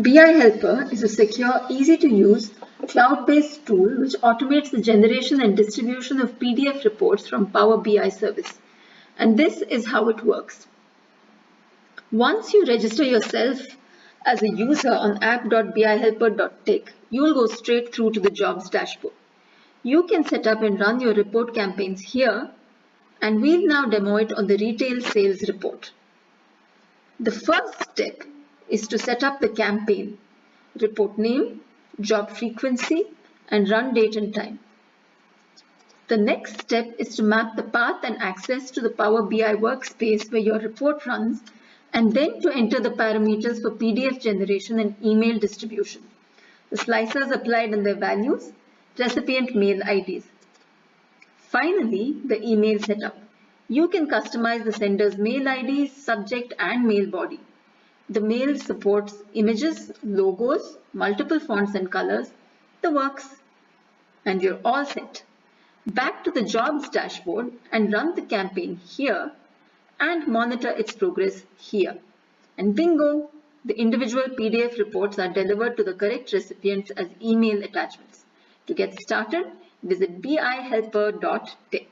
BI Helper is a secure, easy-to-use, cloud-based tool which automates the generation and distribution of PDF reports from Power BI service. And this is how it works. Once you register yourself as a user on app.bihelper.tech, you will go straight through to the jobs dashboard. You can set up and run your report campaigns here, and we'll now demo it on the retail sales report. The first step is to set up the campaign, report name, job frequency, and run date and time. The next step is to map the path and access to the Power BI workspace where your report runs, and then to enter the parameters for PDF generation and email distribution. The slicers applied and their values, recipient mail IDs. Finally, the email setup. You can customize the sender's mail ID, subject, and mail body. The mail supports images, logos, multiple fonts and colors, the works, and you're all set. Back to the jobs dashboard and run the campaign here and monitor its progress here. And bingo, the individual PDF reports are delivered to the correct recipients as email attachments. To get started, visit bihelper.tech.